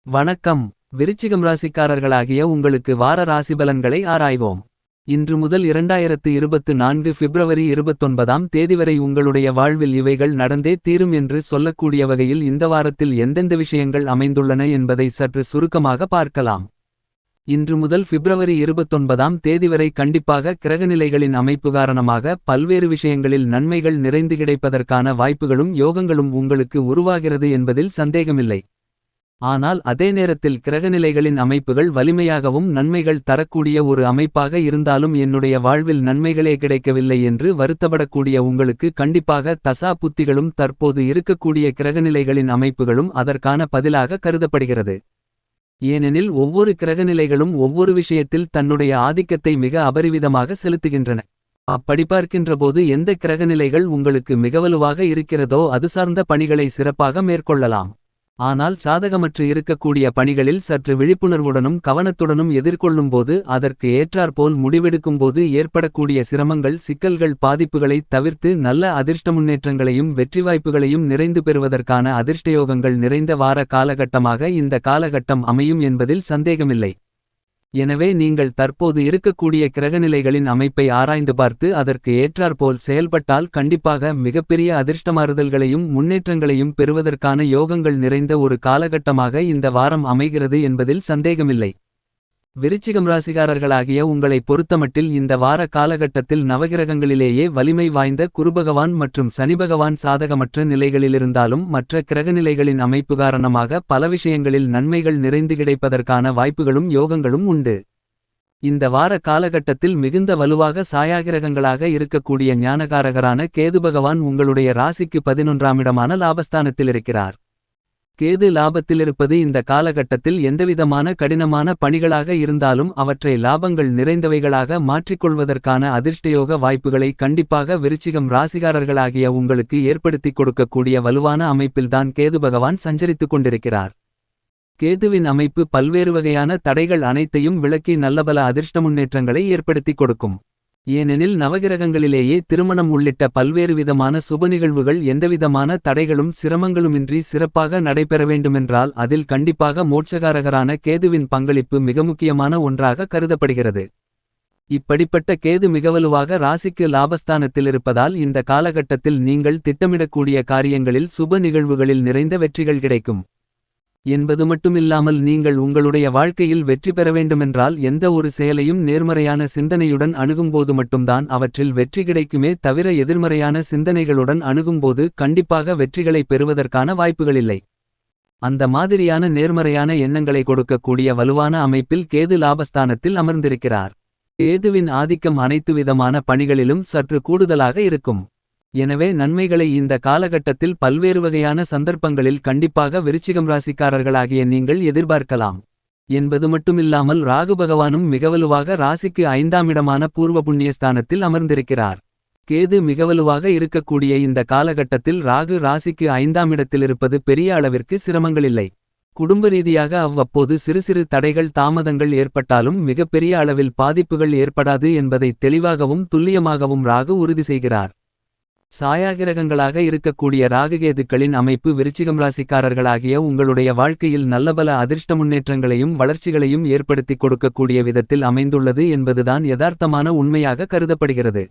வணக்கம். விருச்சிகம் ராசிக்காரர்களாகிய உங்களுக்கு வார ராசிபலன்களை ஆராய்வோம். இன்று முதல் 2024 பிப்ரவரி 29ஆம் தேதி வரை உங்களுடைய வாழ்வில் இவைகள் நடந்தே தீரும் என்று சொல்லக்கூடிய வகையில் இந்த வாரத்தில் எந்தெந்த விஷயங்கள் அமைந்துள்ளன என்பதை சற்று சுருக்கமாக பார்க்கலாம். இன்று முதல் பிப்ரவரி 29ஆம் தேதி வரை கண்டிப்பாக கிரகநிலைகளின் அமைப்பு காரணமாக பல்வேறு விஷயங்களில் நன்மைகள் நிறைந்து கிடைப்பதற்கான வாய்ப்புகளும் யோகங்களும் உங்களுக்கு உருவாகிறது என்பதில் சந்தேகமில்லை. ஆனால் அதே நேரத்தில் கிரகநிலைகளின் அமைப்புகள் வலிமையாகவும் நன்மைகள் தரக்கூடிய ஒரு அமைப்பாக இருந்தாலும் என்னுடைய வாழ்வில் நன்மைகளே கிடைக்கவில்லை என்று வருத்தப்படக்கூடிய உங்களுக்கு கண்டிப்பாக தசா புத்திகளும் தற்போது இருக்கக்கூடிய கிரகநிலைகளின் அமைப்புகளும் அதற்கான பதிலாக கருதப்படுகிறது. ஏனெனில் ஒவ்வொரு கிரகநிலைகளும் ஒவ்வொரு விஷயத்தில் தன்னுடைய ஆதிக்கத்தை மிக அபரிவிதமாக செலுத்துகின்றன. அப்படி பார்க்கின்றபோது எந்த கிரகநிலைகள் உங்களுக்கு மிகவலுவாக இருக்கிறதோ அது சார்ந்த பணிகளை சிறப்பாக மேற்கொள்ளலாம். ஆனால் சாதகமற்று இருக்கக்கூடிய பணிகளில் சற்று விழிப்புணர்வுடனும் கவனத்துடனும் எதிர்கொள்ளும்போது அதற்கு ஏற்றாற்போல் முடிவெடுக்கும்போது ஏற்படக்கூடிய சிரமங்கள் சிக்கல்கள் பாதிப்புகளைத் தவிர்த்து நல்ல அதிர்ஷ்ட முன்னேற்றங்களையும் வெற்றி வாய்ப்புகளையும் நிறைந்து பெறுவதற்கான அதிர்ஷ்டயோகங்கள் நிறைந்த வார காலகட்டமாக இந்த காலகட்டம் அமையும் என்பதில் சந்தேகமில்லை. எனவே நீங்கள் தற்போது இருக்கக்கூடிய கிரகநிலைகளின் அமைப்பை ஆராய்ந்து பார்த்து அதற்கு ஏற்றாற்போல் செயல்பட்டால் கண்டிப்பாக மிகப்பெரிய அதிர்ஷ்டமாறுதல்களையும் முன்னேற்றங்களையும் பெறுவதற்கான யோகங்கள் நிறைந்த ஒரு காலகட்டமாக இந்த வாரம் அமைகிறது என்பதில் சந்தேகமில்லை. விருச்சிகம் ராசிகாரர்களாகிய உங்களை பொறுத்தமட்டில் இந்த வார காலகட்டத்தில் நவகிரகங்களிலேயே வலிமை வாய்ந்த குருபகவான் மற்றும் சனிபகவான் சாதகமற்ற நிலைகளிலிருந்தாலும் மற்ற கிரகநிலைகளின் அமைப்பு காரணமாக பல விஷயங்களில் நன்மைகள் நிறைந்து கிடைப்பதற்கான வாய்ப்புகளும் யோகங்களும் உண்டு. இந்த வார காலகட்டத்தில் மிகுந்த வலுவாக சாயாகிரகங்களாக இருக்கக்கூடிய ஞானகாரகரான கேதுபகவான் உங்களுடைய ராசிக்கு 11ஆம் இடமான லாபஸ்தானத்தில் இருக்கிறார். கேது லாபத்திலிருப்பது இந்த காலகட்டத்தில் எந்தவிதமான கடினமான பணிகளாக இருந்தாலும் அவற்றை லாபங்கள் நிறைந்தவைகளாக மாற்றிக்கொள்வதற்கான அதிர்ஷ்டயோக வாய்ப்புகளை கண்டிப்பாக விருச்சிகம் ராசிகாரர்களாகிய உங்களுக்கு ஏற்படுத்திக் கொடுக்கக்கூடிய வலுவான அமைப்பில்தான் கேது பகவான் சஞ்சரித்துக் கொண்டிருக்கிறார். கேதுவின் அமைப்பு பல்வேறு வகையான தடைகள் அனைத்தையும் விலக்கி நல்லபல அதிர்ஷ்ட முன்னேற்றங்களை ஏற்படுத்திக் கொடுக்கும். ஏனெனில் நவகிரகங்களிலேயே திருமணம் உள்ளிட்ட பல்வேறு விதமான சுப நிகழ்வுகள் எந்தவிதமான தடைகளும் சிரமங்களுமின்றி சிறப்பாக நடைபெற வேண்டுமென்றால் அதில் கண்டிப்பாக மோட்சகாரகரான கேதுவின் பங்களிப்பு மிக முக்கியமான ஒன்றாக கருதப்படுகிறது. இப்படிப்பட்ட கேது மிகவலுவாக ராசிக்கு லாபஸ்தானத்தில் இருப்பதால் இந்த காலகட்டத்தில் நீங்கள் திட்டமிடக்கூடிய காரியங்களில் சுப நிகழ்வுகளில் நிறைந்த வெற்றிகள் கிடைக்கும் என்பது மட்டுமில்லாமல் நீங்கள் உங்களுடைய வாழ்க்கையில் வெற்றி பெற வேண்டுமென்றால் எந்த ஒரு செயலையும் நேர்மறையான சிந்தனையுடன் அணுகும்போது மட்டும்தான் அவற்றில் வெற்றி கிடைக்குமே தவிர எதிர்மறையான சிந்தனைகளுடன் அணுகும்போது கண்டிப்பாக வெற்றிகளை பெறுவதற்கான வாய்ப்புகளில்லை. அந்த மாதிரியான நேர்மறையான எண்ணங்களை கொடுக்கக்கூடிய வலுவான அமைப்பில் கேது லாபஸ்தானத்தில் அமர்ந்திருக்கிறார். கேதுவின் ஆதிக்கம் அனைத்து விதமான பணிகளிலும் சற்று கூடுதலாக இருக்கும். எனவே நன்மைகளை இந்த காலகட்டத்தில் பல்வேறு வகையான சந்தர்ப்பங்களில் கண்டிப்பாக விருச்சிகம் ராசிக்காரர்களாகிய நீங்கள் எதிர்பார்க்கலாம் என்பது மட்டுமில்லாமல் ராகு பகவானும் மிகவலுவாக ராசிக்கு 5ஆம் இடமான பூர்வ புண்ணியஸ்தானத்தில் அமர்ந்திருக்கிறார். கேது மிகவலுவாக இருக்கக்கூடிய இந்த காலகட்டத்தில் ராகு ராசிக்கு 5ஆம் இடத்திலிருப்பது பெரிய அளவிற்கு சிரமங்களில்லை. குடும்ப ரீதியாக அவ்வப்போது சிறு சிறு தடைகள் தாமதங்கள் ஏற்பட்டாலும் மிகப்பெரிய அளவில் பாதிப்புகள் ஏற்படாது என்பதை தெளிவாகவும் துல்லியமாகவும் ராகு உறுதி செய்கிறார். சாயாகிரகங்களாக இருக்கக்கூடிய ராகுகேதுக்களின் அமைப்பு விருச்சிகம் ராசிக்காரர்களாகிய உங்களுடைய வாழ்க்கையில் நல்லபல அதிர்ஷ்ட முன்னேற்றங்களையும் வளர்ச்சிகளையும் ஏற்படுத்திக் கொடுக்கக்கூடிய விதத்தில் அமைந்துள்ளது என்பதுதான் யதார்த்தமான உண்மையாக கருதப்படுகிறது.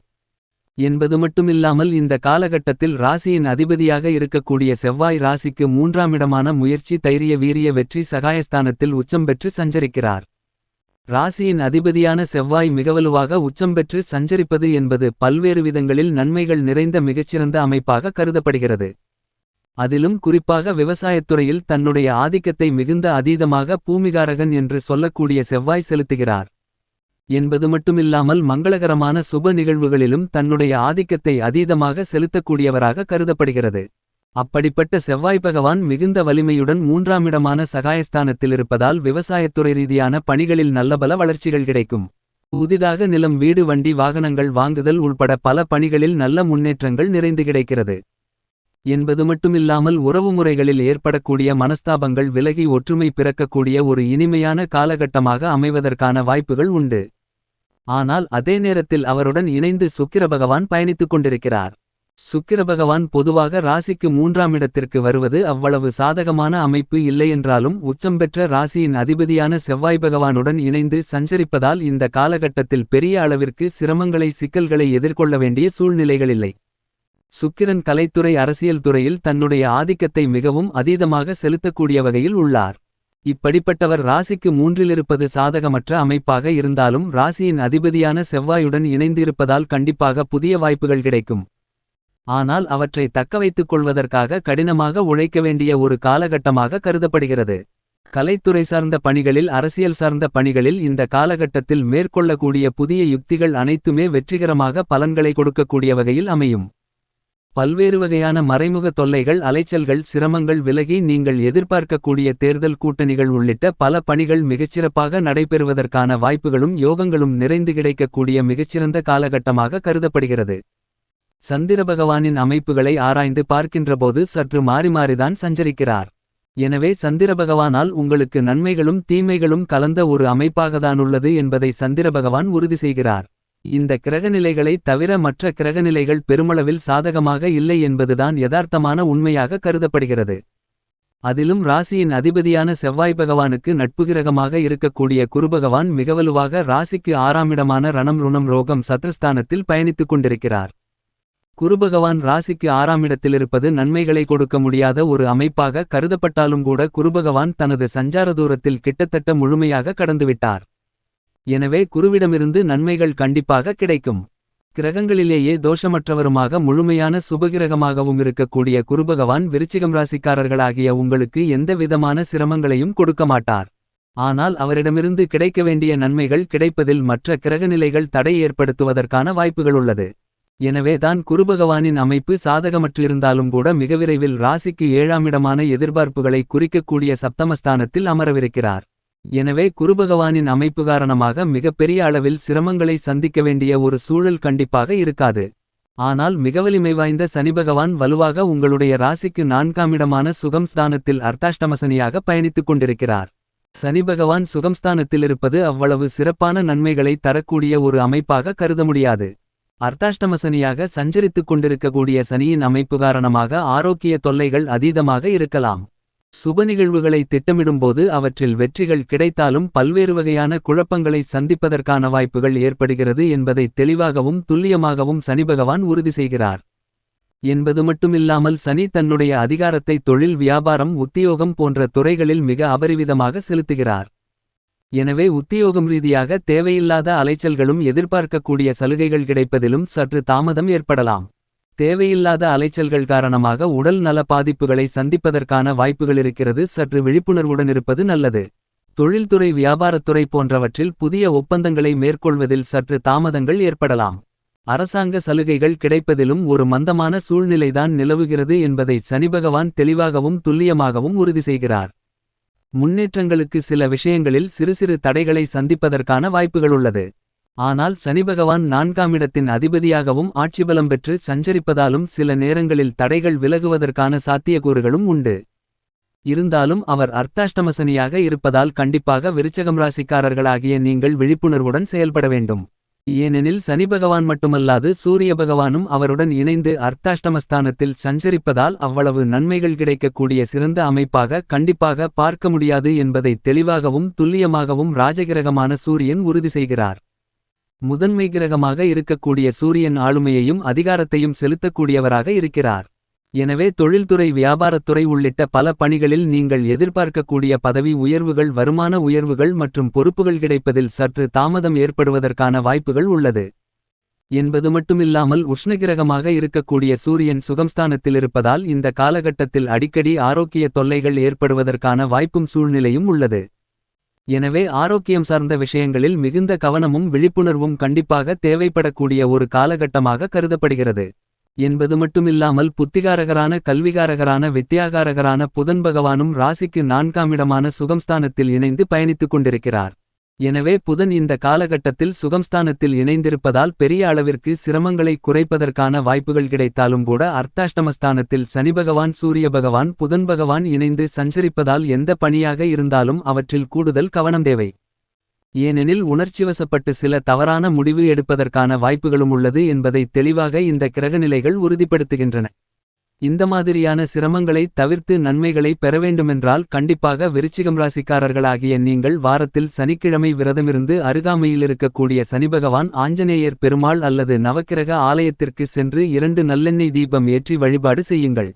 என்பது மட்டுமில்லாமல் இந்த காலகட்டத்தில் ராசியின் அதிபதியாக இருக்கக்கூடிய செவ்வாய் ராசிக்கு 3ஆம் இடமான முயற்சி தைரிய வீரிய வெற்றி சகாயஸ்தானத்தில் உச்சம் பெற்று சஞ்சரிக்கிறார். ராசியின் அதிபதியான செவ்வாய் மிகவலுவாக உச்சம் பெற்று சஞ்சரிப்பது என்பது பல்வேறு விதங்களில் நன்மைகள் நிறைந்த மிகச்சிறந்த அமைப்பாக கருதப்படுகிறது. அதிலும் குறிப்பாக விவசாயத்துறையில் தன்னுடைய ஆதிக்கத்தை மிகுந்த அதீதமாக பூமிகாரகன் என்று சொல்லக்கூடிய செவ்வாய் செலுத்துகிறார். என்பது மட்டுமில்லாமல் மங்களகரமான சுப நிகழ்வுகளிலும் தன்னுடைய ஆதிக்கத்தை அதீதமாக செலுத்தக்கூடியவராக கருதப்படுகிறது. அப்படிப்பட்ட செவ்வாய் பகவான் மிகுந்த வலிமையுடன் 3ஆம் இடமான சகாயஸ்தானத்தில் இருப்பதால் விவசாயத்துறை ரீதியான பணிகளில் நல்லபல வளர்ச்சிகள் கிடைக்கும். புதிதாக நிலம் வீடு வண்டி வாகனங்கள் வாங்குதல் உள்பட பல பணிகளில் நல்ல முன்னேற்றங்கள் நிறைந்து கிடைக்கிறது. என்பது மட்டுமில்லாமல் உறவுமுறைகளில் ஏற்படக்கூடிய மனஸ்தாபங்கள் விலகி ஒற்றுமை பிறக்கக்கூடிய ஒரு இனிமையான காலகட்டமாக அமைவதற்கான வாய்ப்புகள் உண்டு. ஆனால் அதே நேரத்தில் அவருடன் இணைந்து சுக்கிர பகவான் பயணித்துக் கொண்டிருக்கிறார். சுக்கிரபகவான் பொதுவாக ராசிக்கு 3ஆம் இடத்திற்கு வருவது அவ்வளவு சாதகமான அமைப்பு இல்லையென்றாலும் உச்சம் பெற்ற ராசியின் அதிபதியான செவ்வாய் பகவானுடன் இணைந்து சஞ்சரிப்பதால் இந்த காலகட்டத்தில் பெரிய அளவிற்கு சிக்கல்களை எதிர்கொள்ள வேண்டிய சூழ்நிலைகளில்லை. சுக்கிரன் கலைத்துறை அரசியல் துறையில் தன்னுடைய ஆதிக்கத்தை மிகவும் அதீதமாக செலுத்தக்கூடிய வகையில் உள்ளார். இப்படிப்பட்டவர் ராசிக்கு 3இலிருப்பது சாதகமற்ற அமைப்பாக இருந்தாலும் ராசியின் அதிபதியான செவ்வாயுடன் இணைந்து இருப்பதால் கண்டிப்பாக புதிய வாய்ப்புகள் கிடைக்கும். ஆனால் அவற்றை தக்கவைத்துக் கொள்வதற்காக கடினமாக உழைக்க வேண்டிய ஒரு காலகட்டமாக கருதப்படுகிறது. கலைத்துறை சார்ந்த பணிகளில் அரசியல் சார்ந்த பணிகளில் இந்த காலகட்டத்தில் மேற்கொள்ளக்கூடிய புதிய யுக்திகள் அனைத்துமே வெற்றிகரமாக பலன்களை கொடுக்கக்கூடிய வகையில் அமையும். பல்வேறு வகையான மறைமுக தொல்லைகள் அலைச்சல்கள் சிரமங்கள் விலகி நீங்கள் எதிர்பார்க்கக்கூடிய தேர்தல் கூட்டணிகள் உள்ளிட்ட பல பணிகள் மிகச்சிறப்பாக நடைபெறுவதற்கான வாய்ப்புகளும் யோகங்களும் நிறைந்து கிடைக்கக்கூடிய மிகச்சிறந்த காலகட்டமாக கருதப்படுகிறது. சந்திர பகவானின் அமைப்புகளை ஆராய்ந்து பார்க்கின்றபோது சற்று மாறிதான் சஞ்சரிக்கிறார். எனவே சந்திர பகவானால் உங்களுக்கு நன்மைகளும் தீமைகளும் கலந்த ஒரு அமைப்பாகத்தானுள்ளது என்பதை சந்திர பகவான் உறுதி செய்கிறார். இந்த கிரகநிலைகளை தவிர மற்ற கிரகநிலைகள் பெருமளவில் சாதகமாக இல்லை என்பதுதான் யதார்த்தமான உண்மையாக கருதப்படுகிறது. அதிலும் ராசியின் அதிபதியான செவ்வாய் பகவானுக்கு நட்புகிரகமாக இருக்கக்கூடிய குருபகவான் மிகவலுவாக ராசிக்கு 6ஆம் இடமான ரணம் ருணம் ரோகம் சத்ருஸ்தானத்தில் பயணித்துக் கொண்டிருக்கிறார். குருபகவான் ராசிக்கு 6ஆம் இடத்திலிருப்பது நன்மைகளை கொடுக்க முடியாத ஒரு அமைப்பாக கருதப்பட்டாலும் கூட குருபகவான் தனது சஞ்சார தூரத்தில் கிட்டத்தட்ட முழுமையாக கடந்துவிட்டார். எனவே குருவிடமிருந்து நன்மைகள் கண்டிப்பாக கிடைக்கும். கிரகங்களிலேயே தோஷமற்றவருமாக முழுமையான சுபகிரகமாகவும் இருக்கக்கூடிய குருபகவான் விருச்சிகம் ராசிக்காரர்களாகிய உங்களுக்கு எந்த விதமான சிரமங்களையும் கொடுக்க மாட்டார். ஆனால் அவரிடமிருந்து கிடைக்க வேண்டிய நன்மைகள் கிடைப்பதில் மற்ற கிரகநிலைகள் தடை ஏற்படுத்துவதற்கான வாய்ப்புகள் உள்ளது. எனவே தான் குருபகவானின் அமைப்பு சாதகமற்றிருந்தாலும் கூட மிக விரைவில் ராசிக்கு 7ஆம் இடமான எதிர்பார்ப்புகளை குறிக்கக்கூடிய சப்தமஸ்தானத்தில் அமரவிருக்கிறார். எனவே குருபகவானின் அமைப்பு காரணமாக மிகப்பெரிய அளவில் சிரமங்களை சந்திக்க வேண்டிய ஒரு சூழல் கண்டிப்பாக இருக்காது. ஆனால் மிக வலிமை வாய்ந்த சனிபகவான் வலுவாக உங்களுடைய ராசிக்கு 4ஆம் இடமான சுகம்ஸ்தானத்தில் அர்த்தாஷ்டமசனியாக பயணித்துக் கொண்டிருக்கிறார். சனிபகவான் சுகம்ஸ்தானத்தில் இருப்பது அவ்வளவு சிறப்பான நன்மைகளை தரக்கூடிய ஒரு அமைப்பாக கருத முடியாது. அர்த்தாஷ்டமசனியாக சஞ்சரித்துக் கொண்டிருக்கக்கூடிய சனியின் அமைப்பு காரணமாக ஆரோக்கிய தொல்லைகள் அதீதமாக இருக்கலாம். சுப நிகழ்வுகளை திட்டமிடும்போது அவற்றில் வெற்றிகள் கிடைத்தாலும் பல்வேறு வகையான குழப்பங்களை சந்திப்பதற்கான வாய்ப்புகள் ஏற்படுகிறது என்பதை தெளிவாகவும் துல்லியமாகவும் சனிபகவான் உறுதி செய்கிறார். என்பது மட்டுமில்லாமல் சனி தன்னுடைய அதிகாரத்தை தொழில் வியாபாரம் உத்தியோகம் போன்ற துறைகளில் மிக அபரிவிதமாக செலுத்துகிறார். எனவே உத்தியோகம் ரீதியாக தேவையில்லாத அலைச்சல்களும் எதிர்பார்க்கக்கூடிய சலுகைகள் கிடைப்பதிலும் சற்று தாமதம் ஏற்படலாம். தேவையில்லாத அலைச்சல்கள் காரணமாக உடல் நல பாதிப்புகளை சந்திப்பதற்கான வாய்ப்புகள் இருக்கிறது. சற்று விழிப்புணர்வுடன் இருப்பது நல்லது. தொழில்துறை வியாபாரத்துறை போன்றவற்றில் புதிய ஒப்பந்தங்களை மேற்கொள்வதில் சற்று தாமதங்கள் ஏற்படலாம். அரசாங்க சலுகைகள் கிடைப்பதிலும் ஒரு மந்தமான சூழ்நிலைதான் நிலவுகிறது என்பதை சனிபகவான் தெளிவாகவும் துல்லியமாகவும் உறுதி செய்கிறார். முன்னேற்றங்களுக்கு சில விஷயங்களில் சிறு தடைகளை சந்திப்பதற்கான வாய்ப்புகளுள்ளது. ஆனால் சனிபகவான் 4ஆம் இடத்தின் அதிபதியாகவும் ஆட்சிபலம் பெற்று சஞ்சரிப்பதாலும் சில நேரங்களில் தடைகள் விலகுவதற்கான சாத்தியக்கூறுகளும் உண்டு. இருந்தாலும் அவர் அர்த்தாஷ்டமசனியாக இருப்பதால் கண்டிப்பாக விருச்சகம் ராசிக்காரர்களாகிய நீங்கள் விழிப்புணர்வுடன் செயல்பட வேண்டும். ஏனெனில் சனிபகவான் மட்டுமல்லாது சூரிய பகவானும் அவருடன் இணைந்து அர்த்தாஷ்டமஸ்தானத்தில் சஞ்சரிப்பதால் அவ்வளவு நன்மைகள் கிடைக்கக்கூடிய சிறந்த அமைப்பாக கண்டிப்பாக பார்க்க முடியாது என்பதை தெளிவாகவும் துல்லியமாகவும் ராஜகிரகமான சூரியன் உறுதி செய்கிறார். முதன்மை கிரகமாக இருக்கக்கூடிய சூரியன் ஆளுமையையும் அதிகாரத்தையும் செலுத்தக்கூடியவராக இருக்கிறார். எனவே தொழில்துறை வியாபாரத்துறை உள்ளிட்ட பல பணிகளில் நீங்கள் எதிர்பார்க்கக்கூடிய பதவி உயர்வுகள் வருமான உயர்வுகள் மற்றும் பொறுப்புகள் கிடைப்பதில் சற்று தாமதம் ஏற்படுவதற்கான வாய்ப்புகள் உள்ளது. என்பது மட்டுமில்லாமல் உஷ்ணகிரகமாக இருக்கக்கூடிய சூரியன் சுகம்ஸ்தானத்தில் இருப்பதால் இந்த காலகட்டத்தில் அடிக்கடி ஆரோக்கிய தொல்லைகள் ஏற்படுவதற்கான வாய்ப்பும் சூழ்நிலையும் உள்ளது. எனவே ஆரோக்கியம் சார்ந்த விஷயங்களில் மிகுந்த கவனமும் விழிப்புணர்வும் கண்டிப்பாக தேவைப்படக்கூடிய ஒரு காலகட்டமாக கருதப்படுகிறது. என்பது மட்டுமில்லாமல் புத்திகாரகரான கல்விகாரகரான வித்தியாகாரகரான புதன் பகவானும் ராசிக்கு 4ஆம் இடமான சுகம்ஸ்தானத்தில் இணைந்து பயணித்துக் கொண்டிருக்கிறார். எனவே புதன் இந்த காலகட்டத்தில் சுகம்ஸ்தானத்தில் இணைந்திருப்பதால் பெரிய அளவிற்கு சிரமங்களை குறைப்பதற்கான வாய்ப்புகள் கிடைத்தாலும் கூட அர்த்தாஷ்டமஸ்தானத்தில் சனிபகவான் சூரிய பகவான் புதன் பகவான் இணைந்து சஞ்சரிப்பதால் எந்த பணியாக இருந்தாலும் அவற்றில் கூடுதல் கவனம் தேவை. ஏனெனில் உணர்ச்சிவசப்பட்டு சில தவறான முடிவு எடுப்பதற்கான வாய்ப்புகளும் உள்ளது என்பதை தெளிவாக இந்த கிரகநிலைகள் உறுதிப்படுத்துகின்றன. இந்த மாதிரியான சிரமங்களை தவிர்த்து நன்மைகளை பெறவேண்டுமென்றால் கண்டிப்பாக விருச்சிகம் ராசிக்காரர்களாகிய நீங்கள் வாரத்தில் சனிக்கிழமை விரதமிருந்து அருகாமையில் இருக்கக்கூடிய சனிபகவான் ஆஞ்சநேயர் பெருமாள் அல்லது நவக்கிரக ஆலயத்திற்கு சென்று 2 நல்லெண்ணெய் தீபம் ஏற்றி வழிபாடு செய்யுங்கள்.